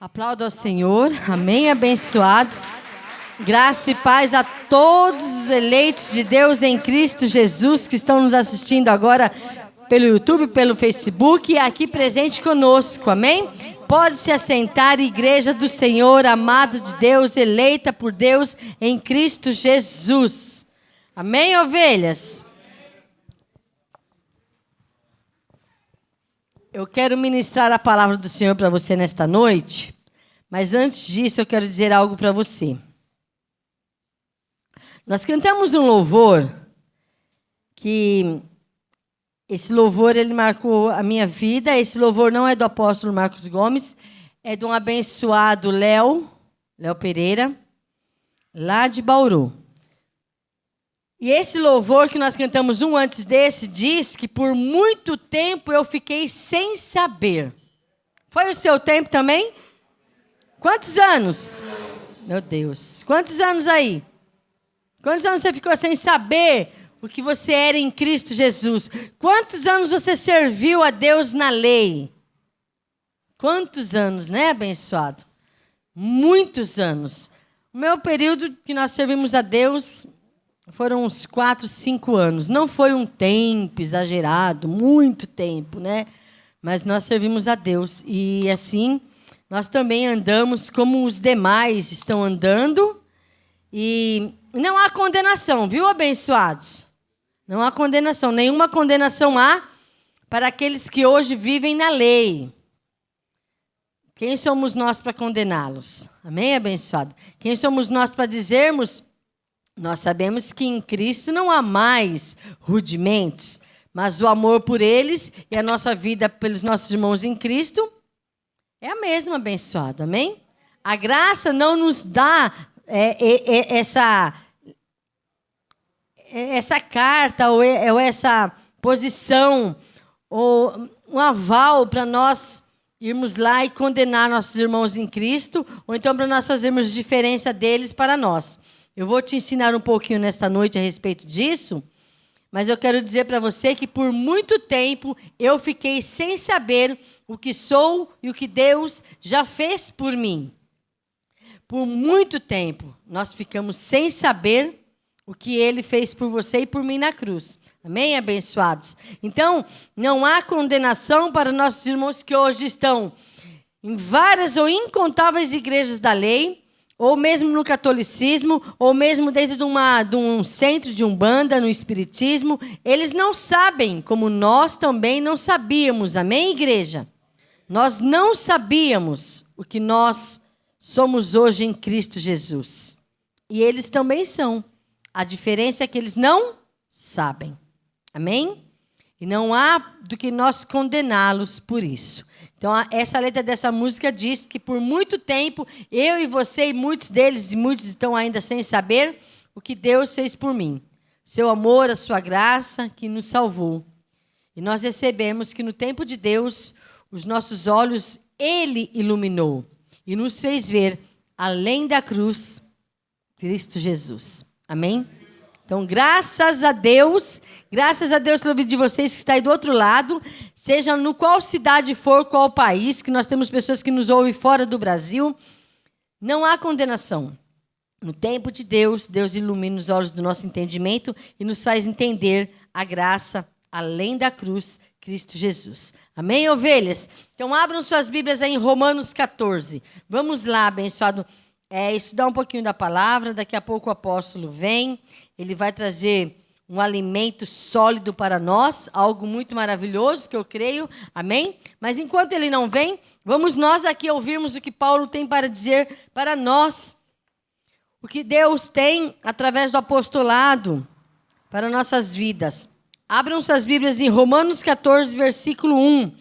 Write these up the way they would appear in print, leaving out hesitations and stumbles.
Aplauda ao Senhor, amém, abençoados. Graça e paz a todos os eleitos de Deus em Cristo Jesus que estão nos assistindo agora pelo YouTube, pelo Facebook e aqui presente conosco, amém? Pode se assentar, igreja do Senhor, amado de Deus, eleita por Deus em Cristo Jesus. Amém, ovelhas? Eu quero ministrar a palavra do Senhor para você nesta noite, mas antes disso eu quero dizer algo para você. Nós cantamos um louvor, que esse louvor ele marcou a minha vida. Esse louvor não é do apóstolo Marcos Gomes, é de um abençoado Léo Pereira, lá de Bauru. E esse louvor que nós cantamos um antes desse, diz que por muito tempo eu fiquei sem saber. Foi o seu tempo também? Quantos anos? Meu Deus. Quantos anos aí? Quantos anos você ficou sem saber o que você era em Cristo Jesus? Quantos anos você serviu a Deus na lei? Quantos anos, né, abençoado? Muitos anos. O meu período que nós servimos a Deus foram uns 4, 5 anos. Não foi um tempo exagerado, muito tempo, né? Mas nós servimos a Deus. E assim, nós também andamos como os demais estão andando. E não há condenação, viu, abençoados? Não há condenação. Nenhuma condenação há para aqueles que hoje vivem na lei. Quem somos nós para condená-los? Amém, abençoado? Quem somos nós para dizermos... Nós sabemos que em Cristo não há mais rudimentos, mas o amor por eles e a nossa vida pelos nossos irmãos em Cristo é a mesma, abençoado, amém? A graça não nos dá essa carta ou essa posição ou um aval para nós irmos lá e condenar nossos irmãos em Cristo ou então para nós fazermos diferença deles para nós. Eu vou te ensinar um pouquinho nesta noite a respeito disso, mas eu quero dizer para você que por muito tempo eu fiquei sem saber o que sou e o que Deus já fez por mim. Por muito tempo nós ficamos sem saber o que Ele fez por você e por mim na cruz. Amém, abençoados? Então, não há condenação para nossos irmãos que hoje estão em várias ou incontáveis igrejas da lei, ou mesmo no catolicismo, ou mesmo dentro de um centro de umbanda, no espiritismo. Eles não sabem, como nós também não sabíamos. Amém, igreja? Nós não sabíamos o que nós somos hoje em Cristo Jesus. E eles também são. A diferença é que eles não sabem. Amém? E não há do que nós condená-los por isso. Então, essa letra dessa música diz que por muito tempo, eu e você e muitos deles, e muitos estão ainda sem saber o que Deus fez por mim. Seu amor, a sua graça que nos salvou. E nós recebemos que no tempo de Deus, os nossos olhos, Ele iluminou. E nos fez ver, além da cruz, Cristo Jesus. Amém? Então, graças a Deus pela vida de vocês que está aí do outro lado, seja no qual cidade for, qual país, que nós temos pessoas que nos ouvem fora do Brasil, não há condenação. No tempo de Deus, Deus ilumina os olhos do nosso entendimento e nos faz entender a graça além da cruz, Cristo Jesus. Amém, ovelhas? Então, abram suas Bíblias aí em Romanos 14. Vamos lá, abençoado, estudar um pouquinho da palavra. Daqui a pouco o apóstolo vem. Ele vai trazer um alimento sólido para nós, algo muito maravilhoso, que eu creio, amém? Mas enquanto ele não vem, vamos nós aqui ouvirmos o que Paulo tem para dizer para nós. O que Deus tem através do apostolado para nossas vidas. Abram suas Bíblias em Romanos 14, versículo 1.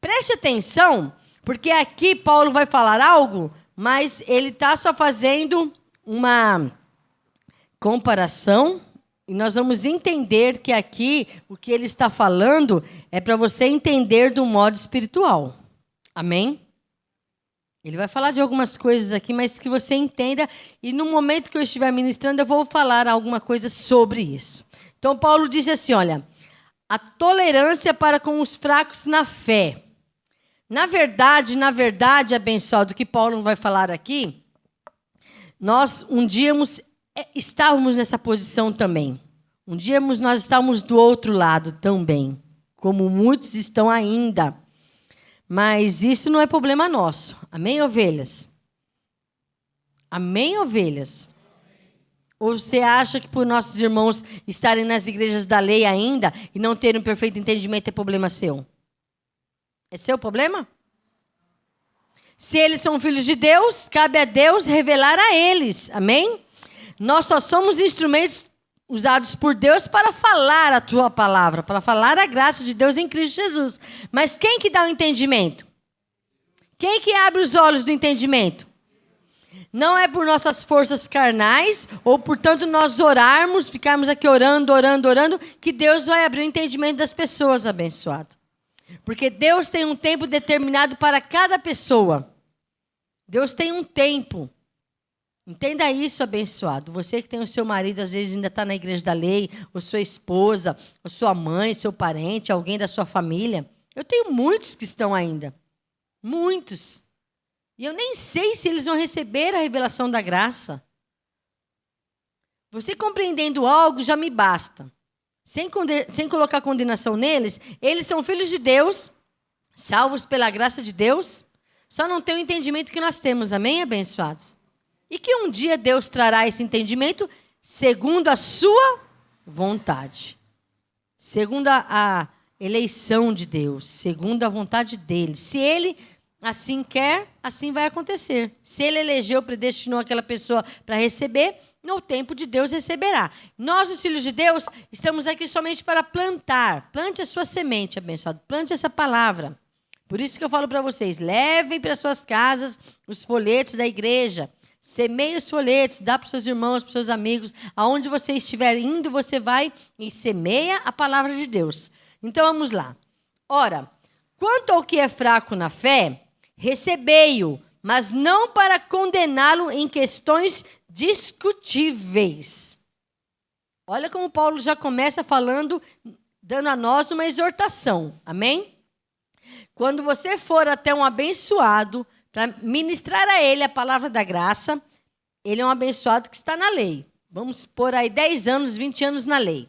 Preste atenção, porque aqui Paulo vai falar algo, mas ele está só fazendo uma comparação, e nós vamos entender que aqui o que ele está falando é para você entender do modo espiritual. Amém? Ele vai falar de algumas coisas aqui, mas que você entenda, e no momento que eu estiver ministrando, eu vou falar alguma coisa sobre isso. Então, Paulo diz assim, olha, a tolerância para com os fracos na fé. Na verdade, abençoado, o que Paulo vai falar aqui, nós um dia estávamos nessa posição também. Um dia nós estávamos do outro lado também, como muitos estão ainda. Mas isso não é problema nosso. Amém, ovelhas? Amém, ovelhas? Ou você acha que por nossos irmãos estarem nas igrejas da lei ainda e não terem um perfeito entendimento é problema seu? É seu problema? Se eles são filhos de Deus, cabe a Deus revelar a eles. Amém? Nós só somos instrumentos usados por Deus para falar a tua palavra, para falar a graça de Deus em Cristo Jesus. Mas quem que dá o entendimento? Quem que abre os olhos do entendimento? Não é por nossas forças carnais, ou portanto nós orarmos, ficarmos aqui orando, que Deus vai abrir o entendimento das pessoas, abençoado. Porque Deus tem um tempo determinado para cada pessoa. Deus tem um tempo. Entenda isso, abençoado. Você que tem o seu marido, às vezes ainda está na igreja da lei, ou sua esposa, ou sua mãe, seu parente, alguém da sua família. Eu tenho muitos que estão ainda. Muitos. E eu nem sei se eles vão receber a revelação da graça. Você compreendendo algo já me basta. Sem colocar condenação neles, eles são filhos de Deus, salvos pela graça de Deus, só não têm o entendimento que nós temos, amém, abençoados? E que um dia Deus trará esse entendimento segundo a sua vontade, segundo a eleição de Deus, segundo a vontade dele. Se ele assim quer, assim vai acontecer. Se ele elegeu, predestinou aquela pessoa para receber, no tempo de Deus receberá. Nós, os filhos de Deus, estamos aqui somente para plantar. Plante a sua semente, abençoado. Plante essa palavra. Por isso que eu falo para vocês, levem para suas casas os folhetos da igreja. Semeie os folhetos, dá para os seus irmãos, para os seus amigos. Aonde você estiver indo, você vai e semeia a palavra de Deus. Então, vamos lá. Ora, quanto ao que é fraco na fé, recebei-o, mas não para condená-lo em questões discutíveis. Olha como Paulo já começa falando, dando a nós uma exortação. Amém? Quando você for até um abençoado, para ministrar a ele a palavra da graça, ele é um abençoado que está na lei. Vamos pôr aí 10 anos, 20 anos na lei.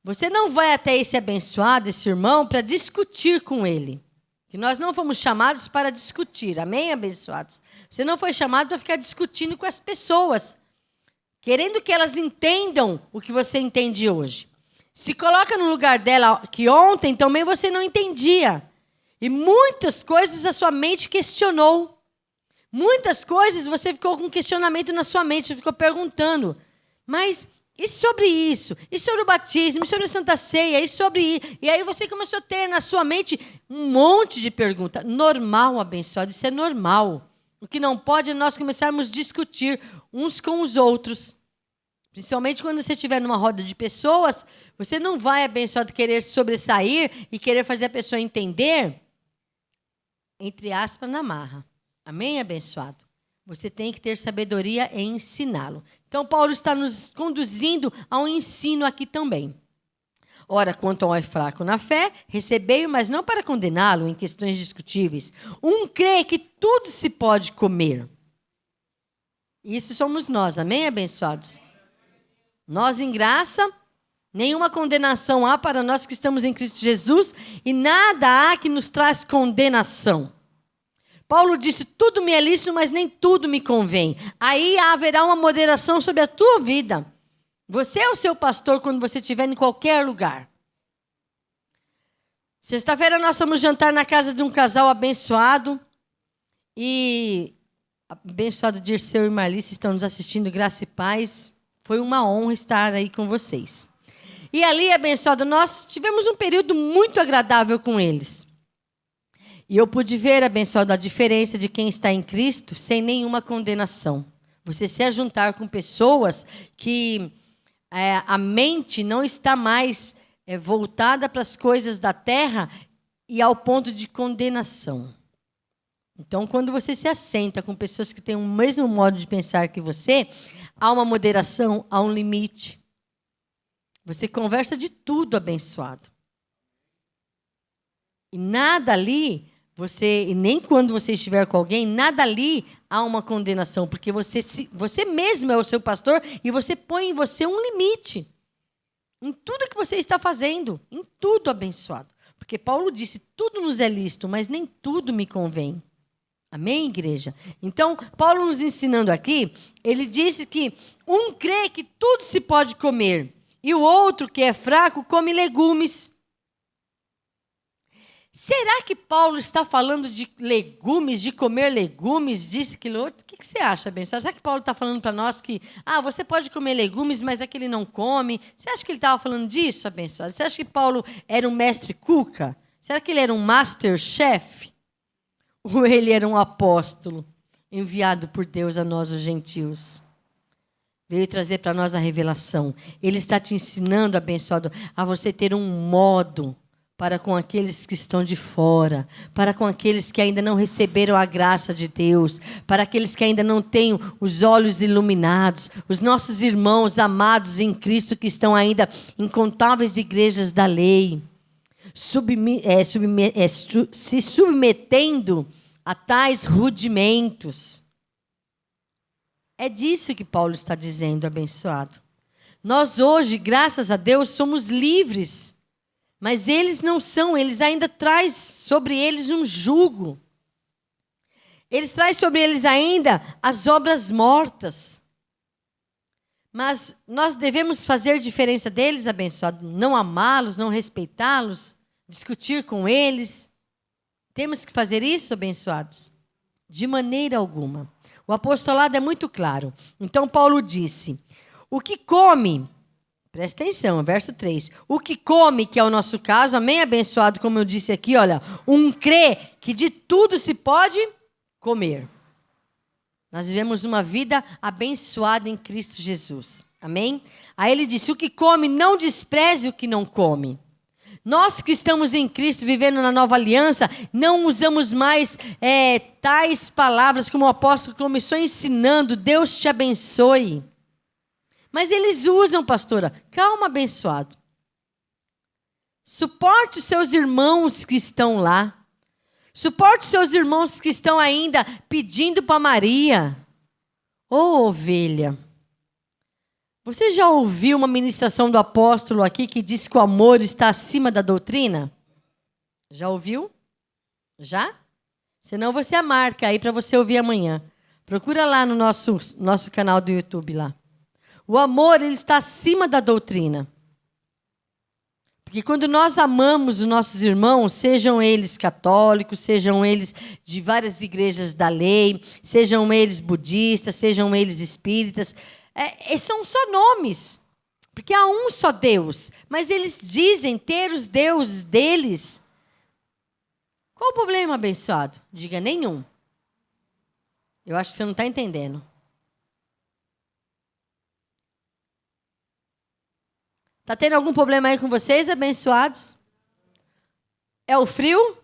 Você não vai até esse abençoado, esse irmão, para discutir com ele. Que nós não fomos chamados para discutir. Amém, abençoados? Você não foi chamado para ficar discutindo com as pessoas, querendo que elas entendam o que você entende hoje. Se coloca no lugar dela que ontem também você não entendia. E muitas coisas a sua mente questionou. Muitas coisas você ficou com questionamento na sua mente, você ficou perguntando. Mas e sobre isso? E sobre o batismo? E sobre a Santa Ceia? E sobre... E aí você começou a ter na sua mente um monte de perguntas. Normal, abençoado, isso é normal. O que não pode é nós começarmos a discutir uns com os outros. Principalmente quando você estiver numa roda de pessoas, você não vai, abençoado, querer sobressair e querer fazer a pessoa entender, entre aspas, na marra. Amém, abençoado? Você tem que ter sabedoria em ensiná-lo. Então, Paulo está nos conduzindo a um ensino aqui também. Ora, quanto ao fraco na fé, recebei-o, mas não para condená-lo em questões discutíveis. Um crê que tudo se pode comer. Isso somos nós, amém, abençoados? Nós, em graça, nenhuma condenação há para nós que estamos em Cristo Jesus e nada há que nos traz condenação. Paulo disse, tudo me é lícito, mas nem tudo me convém. Aí haverá uma moderação sobre a tua vida. Você é o seu pastor quando você estiver em qualquer lugar. Sexta-feira nós fomos jantar na casa de um casal abençoado. E abençoado Dirceu e Marlice estão nos assistindo, graça e paz. Foi uma honra estar aí com vocês. E ali, abençoado, nós tivemos um período muito agradável com eles. E eu pude ver, abençoado, a diferença de quem está em Cristo sem nenhuma condenação. Você se ajuntar com pessoas que a mente não está mais voltada para as coisas da terra e ao ponto de condenação. Então, quando você se assenta com pessoas que têm o mesmo modo de pensar que você, há uma moderação, há um limite. Você conversa de tudo, abençoado. E nada ali e nem quando você estiver com alguém, nada ali há uma condenação, porque você mesmo é o seu pastor e você põe em você um limite. Em tudo que você está fazendo, em tudo, abençoado. Porque Paulo disse, tudo nos é lícito, mas nem tudo me convém. Amém, igreja? Então, Paulo nos ensinando aqui, ele disse que um crê que tudo se pode comer, e o outro, que é fraco, come legumes. Será que Paulo está falando de legumes, de comer legumes, disse aquilo outro? O que você acha, abençoado? Será que Paulo está falando para nós que, você pode comer legumes, mas é que ele não come? Você acha que ele estava falando disso, abençoado? Você acha que Paulo era um mestre cuca? Será que ele era um master chef? Ou ele era um apóstolo enviado por Deus a nós, os gentios? Veio trazer para nós a revelação. Ele está te ensinando, abençoado, a você ter um modo para com aqueles que estão de fora, para com aqueles que ainda não receberam a graça de Deus, para aqueles que ainda não têm os olhos iluminados, os nossos irmãos amados em Cristo que estão ainda em incontáveis igrejas da lei, se submetendo a tais rudimentos. É disso que Paulo está dizendo, abençoado. Nós hoje, graças a Deus, somos livres. Mas eles não são, eles ainda trazem sobre eles um jugo. Eles trazem sobre eles ainda as obras mortas. Mas nós devemos fazer diferença deles, abençoado. Não amá-los, não respeitá-los, discutir com eles. Temos que fazer isso, abençoados? De maneira alguma. O apostolado é muito claro. Então Paulo disse, o que come... Presta atenção, verso 3. O que come, que é o nosso caso, amém, abençoado, como eu disse aqui, olha, um crê que de tudo se pode comer. Nós vivemos uma vida abençoada em Cristo Jesus, amém? Aí ele disse, o que come, não despreze o que não come. Nós que estamos em Cristo, vivendo na nova aliança, não usamos mais tais palavras como o apóstolo começou ensinando, Deus te abençoe. Mas eles usam, pastora. Calma, abençoado. Suporte os seus irmãos que estão lá. Suporte os seus irmãos que estão ainda pedindo para Maria. Ô, ovelha. Você já ouviu uma ministração do apóstolo aqui que diz que o amor está acima da doutrina? Já ouviu? Já? Senão você a marca aí para você ouvir amanhã. Procura lá no nosso canal do YouTube lá. O amor, ele está acima da doutrina. Porque quando nós amamos os nossos irmãos, sejam eles católicos, sejam eles de várias igrejas da lei, sejam eles budistas, sejam eles espíritas, são só nomes. Porque há um só Deus, mas eles dizem ter os deuses deles. Qual o problema, abençoado? Diga nenhum. Eu acho que você não está entendendo. Está tendo algum problema aí com vocês, abençoados? É o frio?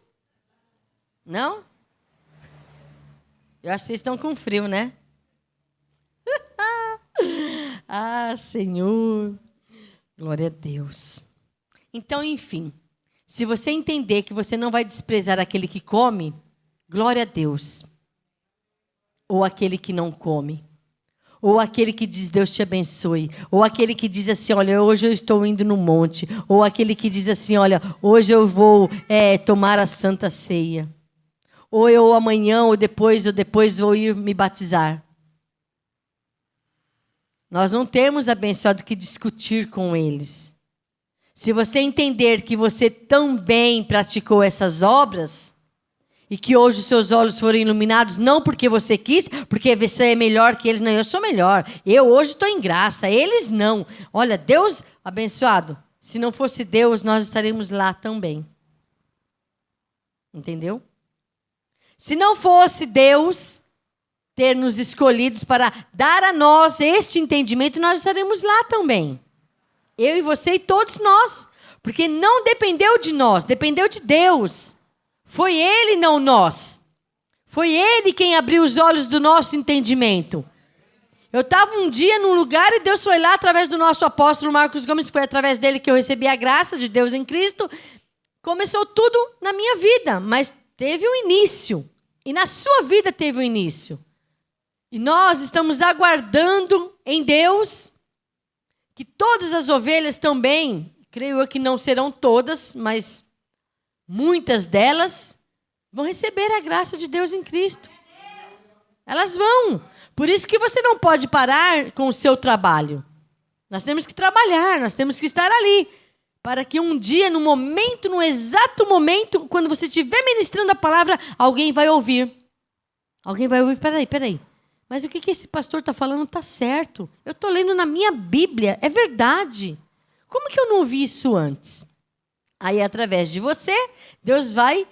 Não? Eu acho que vocês estão com frio, né? Senhor. Glória a Deus. Então, enfim, se você entender que você não vai desprezar aquele que come, glória a Deus. Ou aquele que não come. Ou aquele que diz, Deus te abençoe. Ou aquele que diz assim, olha, hoje eu estou indo no monte. Ou aquele que diz assim, olha, hoje eu vou tomar a Santa Ceia. Ou eu amanhã, ou depois vou ir me batizar. Nós não temos, abençoado, que discutir com eles. Se você entender que você também praticou essas obras... E que hoje os seus olhos foram iluminados, não porque você quis, porque você é melhor que eles. Não, eu sou melhor. Eu hoje estou em graça, eles não. Olha, Deus abençoado. Se não fosse Deus, nós estaríamos lá também. Entendeu? Se não fosse Deus ter nos escolhidos para dar a nós este entendimento, nós estaremos lá também. Eu e você e todos nós. Porque não dependeu de nós, dependeu de Deus. Foi Ele, não nós. Foi Ele quem abriu os olhos do nosso entendimento. Eu estava um dia num lugar e Deus foi lá através do nosso apóstolo Marcos Gomes, foi através dele que eu recebi a graça de Deus em Cristo. Começou tudo na minha vida, mas teve um início. E na sua vida teve um início. E nós estamos aguardando em Deus que todas as ovelhas também, creio eu que não serão todas, mas muitas delas vão receber a graça de Deus em Cristo. Elas vão. Por isso que você não pode parar com o seu trabalho. Nós temos que trabalhar, nós temos que estar ali. Para que um dia, no momento, no exato momento, quando você estiver ministrando a palavra, alguém vai ouvir. Alguém vai ouvir, peraí. Mas o que esse pastor está falando está certo. Eu estou lendo na minha Bíblia, é verdade. Como que eu não ouvi isso antes? Aí, através de você, Deus vai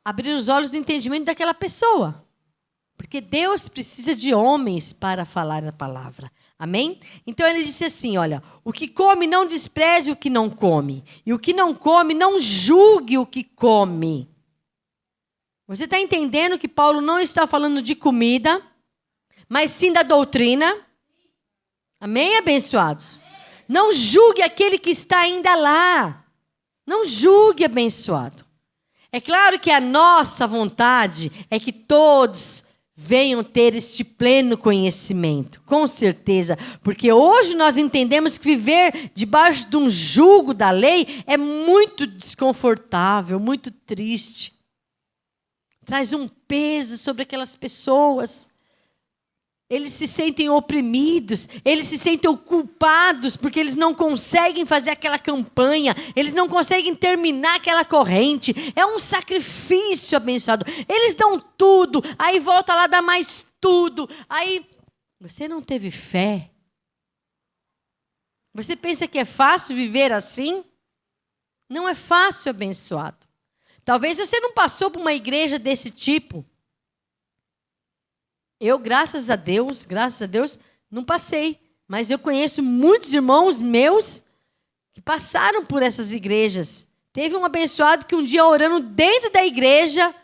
abrir os olhos do entendimento daquela pessoa. Porque Deus precisa de homens para falar a palavra. Amém? Então ele disse assim, olha, o que come não despreze o que não come. E o que não come não julgue o que come. Você está entendendo que Paulo não está falando de comida, mas sim da doutrina? Amém, abençoados? Não julgue aquele que está ainda lá. Não julgue, abençoado. É claro que a nossa vontade é que todos venham ter este pleno conhecimento, com certeza, porque hoje nós entendemos que viver debaixo de um jugo da lei é muito desconfortável, muito triste. Traz um peso sobre aquelas pessoas. Eles se sentem oprimidos, eles se sentem culpados porque eles não conseguem fazer aquela campanha, eles não conseguem terminar aquela corrente. É um sacrifício, abençoado. Eles dão tudo, aí volta lá, dá mais tudo. Aí, você não teve fé? Você pensa que é fácil viver assim? Não é fácil, abençoado. Talvez você não passou por uma igreja desse tipo. Eu, graças a Deus, não passei. Mas eu conheço muitos irmãos meus que passaram por essas igrejas. Teve um abençoado que um dia orando dentro da igreja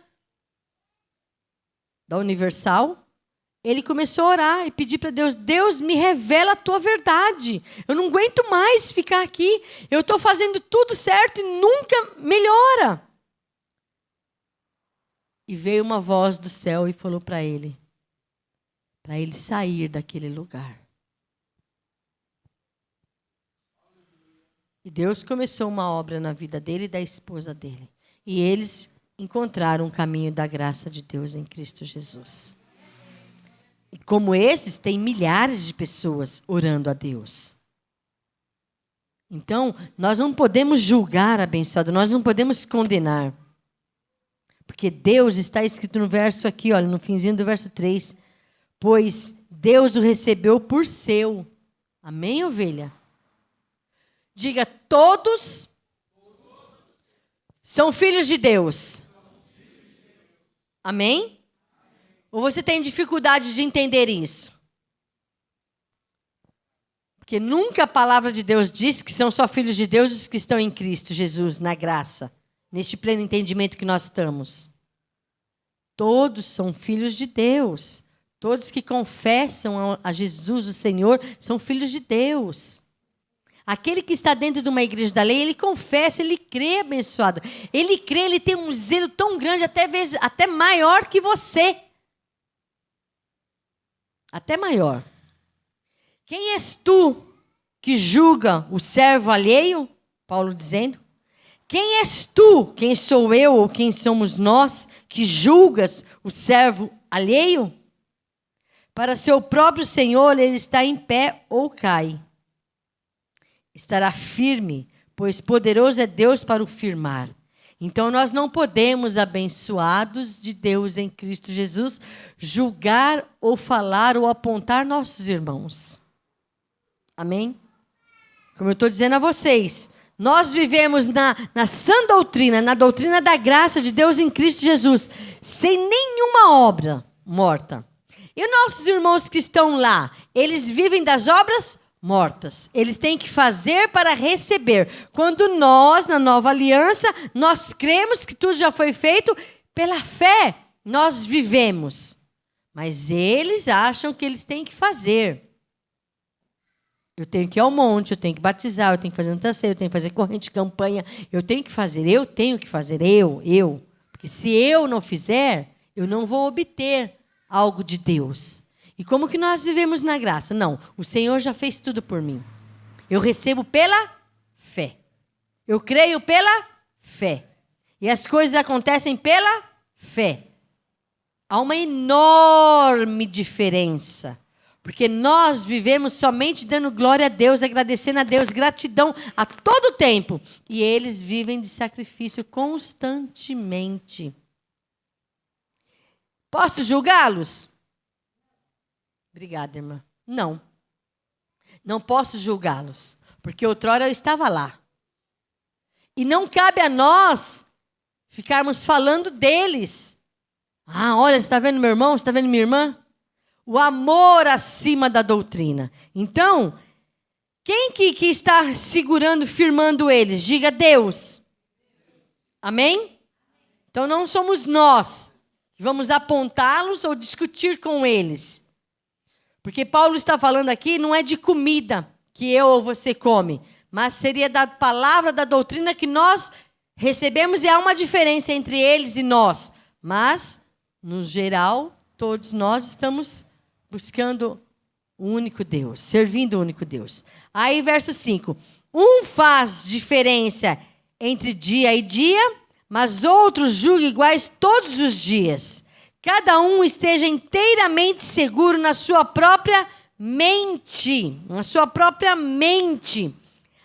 da Universal, ele começou a orar e pedir para Deus, Deus, me revela a tua verdade. Eu não aguento mais ficar aqui. Eu estou fazendo tudo certo e nunca melhora. E veio uma voz do céu e falou para ele sair daquele lugar. E Deus começou uma obra na vida dele e da esposa dele. E eles encontraram o caminho da graça de Deus em Cristo Jesus. E como esses, tem milhares de pessoas orando a Deus. Então, nós não podemos julgar, abençoado, nós não podemos condenar. Porque Deus, está escrito no verso aqui, olha, no finzinho do verso 3, pois Deus o recebeu por seu. Amém, ovelha? Diga, todos são filhos de Deus. Amém? Ou você tem dificuldade de entender isso? Porque nunca a palavra de Deus diz que são só filhos de Deus os que estão em Cristo Jesus, na graça, neste pleno entendimento que nós estamos. Todos são filhos de Deus. Todos que confessam a Jesus, o Senhor, são filhos de Deus. Aquele que está dentro de uma igreja da lei, ele confessa, ele crê, abençoado. Ele crê, ele tem um zelo tão grande, até maior que você. Até maior. Quem és tu que julga o servo alheio? Paulo dizendo. Quem és tu, quem sou eu ou quem somos nós, que julgas o servo alheio? Para seu próprio Senhor, ele está em pé ou cai. Estará firme, pois poderoso é Deus para o firmar. Então, nós não podemos, abençoados de Deus em Cristo Jesus, julgar ou falar ou apontar nossos irmãos. Amém? Como eu estou dizendo a vocês, nós vivemos na sã doutrina, na doutrina da graça de Deus em Cristo Jesus, sem nenhuma obra morta. E nossos irmãos que estão lá, eles vivem das obras mortas. Eles têm que fazer para receber. Quando nós, na nova aliança, nós cremos que tudo já foi feito, pela fé nós vivemos. Mas eles acham que eles têm que fazer. Eu tenho que ir ao monte, eu tenho que batizar, eu tenho que fazer um terceiro, eu tenho que fazer corrente, campanha, eu tenho que fazer, eu. Porque Porque se eu não fizer, eu não vou obter algo de Deus. E como que nós vivemos na graça? Não, o Senhor já fez tudo por mim. Eu recebo pela fé. Eu creio pela fé. E as coisas acontecem pela fé. Há uma enorme diferença. Porque nós vivemos somente dando glória a Deus, agradecendo a Deus, gratidão a todo tempo. E eles vivem de sacrifício constantemente. Posso julgá-los? Obrigada, irmã. Não. Não posso julgá-los. Porque outrora eu estava lá. E não cabe a nós ficarmos falando deles. Ah, olha, você está vendo meu irmão? Você está vendo minha irmã? O amor acima da doutrina. Então, quem que está segurando, firmando eles? Diga Deus. Amém? Então não somos nós que vamos apontá-los ou discutir com eles. Porque Paulo está falando aqui, não é de comida que eu ou você come, mas seria da palavra, da doutrina que nós recebemos, e há uma diferença entre eles e nós. Mas, no geral, todos nós estamos buscando o único Deus, servindo o único Deus. Aí, verso 5. Um faz diferença entre dia e dia, mas outro julga iguais todos os dias. Cada um esteja inteiramente seguro na sua própria mente. Na sua própria mente.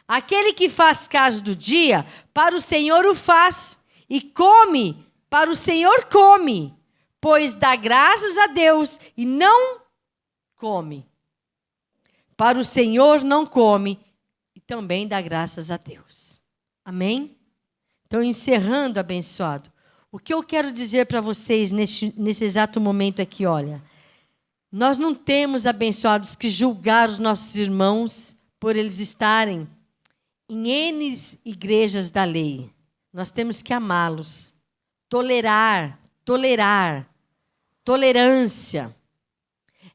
Aquele que faz caso do dia, para o Senhor o faz. E come, para o Senhor come. Pois dá graças a Deus e não come. Para o Senhor não come e também dá graças a Deus. Amém? Então, encerrando, abençoado, o que eu quero dizer para vocês nesse exato momento aqui, olha, nós não temos, abençoados, que julgar os nossos irmãos por eles estarem em N igrejas da lei. Nós temos que amá-los, tolerância.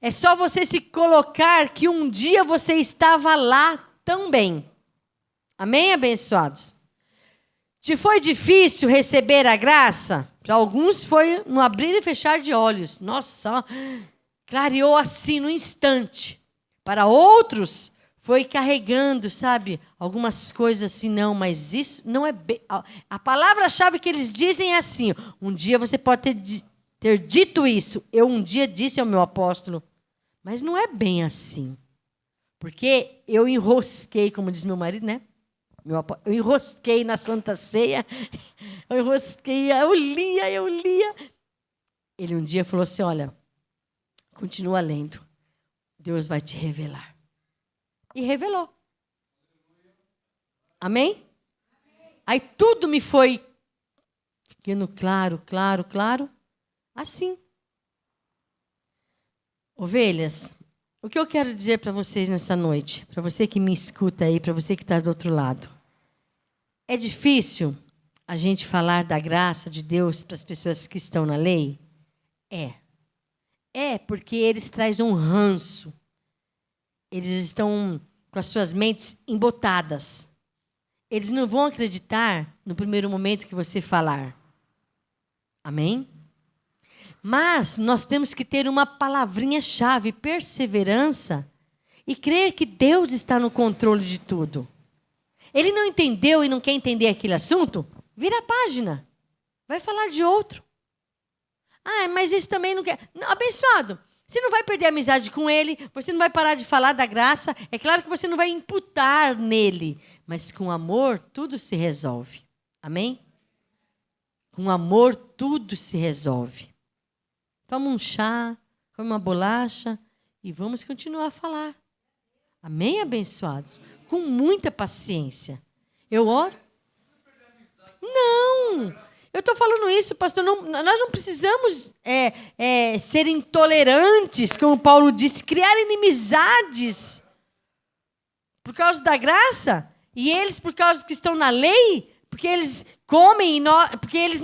É só você se colocar que um dia você estava lá também. Amém, abençoados? Te foi difícil receber a graça? Para alguns foi no abrir e fechar de olhos. Nossa, clareou assim no instante. Para outros foi carregando, sabe, algumas coisas assim, não, mas isso não é bem... A palavra-chave que eles dizem é assim, um dia você pode ter dito isso, eu um dia disse ao meu apóstolo, mas não é bem assim. Porque eu enrosquei, como diz meu marido, né? Eu enrosquei na Santa Ceia, eu lia. Ele um dia falou assim, olha, continua lendo, Deus vai te revelar. E revelou. Amém? Aí tudo me foi ficando claro, assim. Ovelhas, o que eu quero dizer para vocês nessa noite, para você que me escuta aí, para você que está do outro lado, é difícil a gente falar da graça de Deus para as pessoas que estão na lei? É porque eles trazem um ranço. Eles estão com as suas mentes embotadas. Eles não vão acreditar no primeiro momento que você falar. Amém? Mas nós temos que ter uma palavrinha-chave, perseverança, e crer que Deus está no controle de tudo. Ele não entendeu e não quer entender aquele assunto? Vira a página. Vai falar de outro. Ah, mas isso também não quer... Não, abençoado, você não vai perder a amizade com ele, você não vai parar de falar da graça. É claro que você não vai imputar nele, mas com amor tudo se resolve. Amém? Com amor tudo se resolve. Toma um chá, come uma bolacha e vamos continuar a falar. Amém, abençoados? Com muita paciência. Eu oro? Não! Eu estou falando isso, pastor. Nós não precisamos ser intolerantes, como Paulo disse, criar inimizades por causa da graça. E eles, por causa que estão na lei, porque eles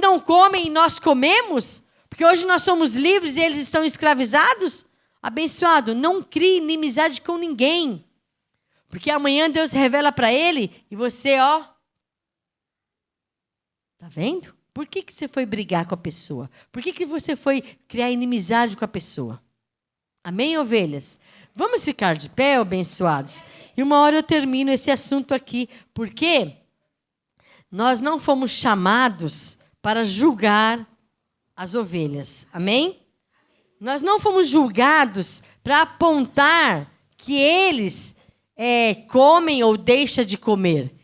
não comem e nós comemos. Porque hoje nós somos livres e eles estão escravizados. Abençoado, não crie inimizade com ninguém. Porque amanhã Deus revela para ele e você, ó. Tá vendo? Por que você foi brigar com a pessoa? Por que você foi criar inimizade com a pessoa? Amém, ovelhas? Vamos ficar de pé, abençoados? E uma hora eu termino esse assunto aqui, porque nós não fomos chamados para julgar as ovelhas. Amém? Nós não fomos julgados para apontar que eles comem ou deixam de comer.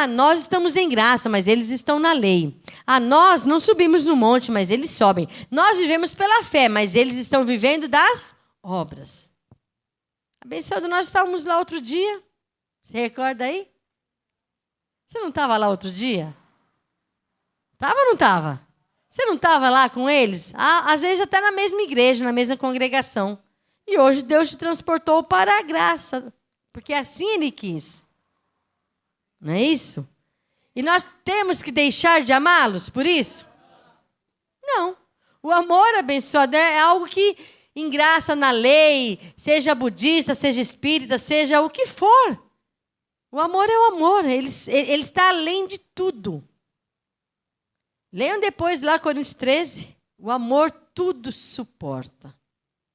Nós estamos em graça, mas eles estão na lei. Nós não subimos no monte, mas eles sobem. Nós vivemos pela fé, mas eles estão vivendo das obras. Abençoado, nós estávamos lá outro dia. Você recorda aí? Você não estava lá outro dia? Estava ou não estava? Você não estava lá com eles? Às vezes até na mesma igreja, na mesma congregação. E hoje Deus te transportou para a graça, porque assim Ele quis. Não é isso? E nós temos que deixar de amá-los por isso? Não. O amor, abençoado, é algo que engraça na lei, seja budista, seja espírita, seja o que for. O amor é o amor, ele está além de tudo. Leiam depois lá Coríntios 13. O amor tudo suporta.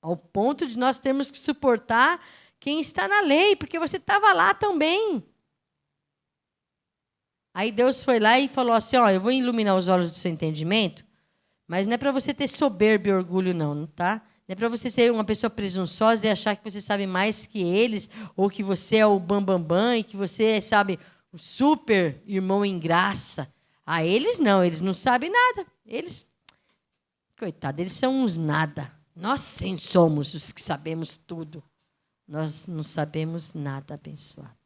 Ao ponto de nós termos que suportar quem está na lei, porque você estava lá também. Aí Deus foi lá e falou assim, eu vou iluminar os olhos do seu entendimento, mas não é para você ter soberba e orgulho não, tá? Não é para você ser uma pessoa presunçosa e achar que você sabe mais que eles, ou que você é o bambambam e que você é, sabe, o super irmão em graça. Eles não sabem nada. Coitado, eles são uns nada. Nós sim somos os que sabemos tudo. Nós não sabemos nada, abençoado.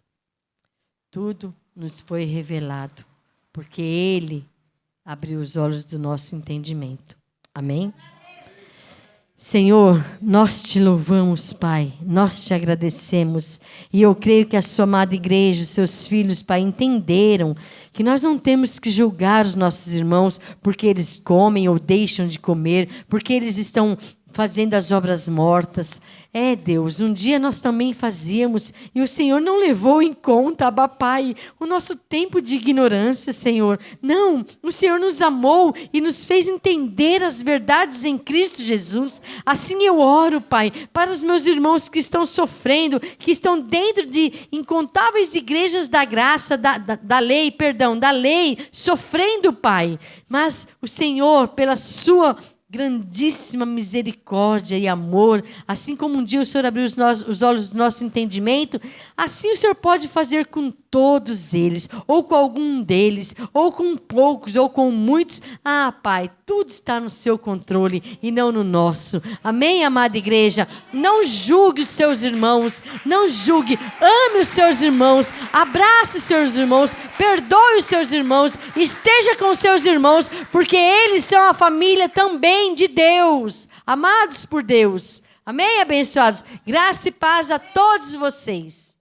Tudo nos foi revelado, porque Ele abriu os olhos do nosso entendimento. Amém? Senhor, nós te louvamos, Pai, nós te agradecemos, e eu creio que a sua amada igreja, os seus filhos, Pai, entenderam que nós não temos que julgar os nossos irmãos porque eles comem ou deixam de comer, porque eles estão fazendo as obras mortas. Deus, um dia nós também fazíamos e o Senhor não levou em conta, Abba Pai, o nosso tempo de ignorância, Senhor. Não, o Senhor nos amou e nos fez entender as verdades em Cristo Jesus. Assim eu oro, Pai, para os meus irmãos que estão sofrendo, que estão dentro de incontáveis igrejas da graça, da lei, sofrendo, Pai. Mas o Senhor, pela sua grandíssima misericórdia e amor, assim como um dia o Senhor abriu os olhos do nosso entendimento, assim o Senhor pode fazer com todos eles, ou com algum deles, ou com poucos, ou com muitos. Pai, tudo está no seu controle e não no nosso. Amém, amada igreja? Não julgue os seus irmãos, não julgue, ame os seus irmãos, abrace os seus irmãos, perdoe os seus irmãos, esteja com os seus irmãos, porque eles são a família também de Deus, amados por Deus. Amém, abençoados? Graça e paz a todos vocês.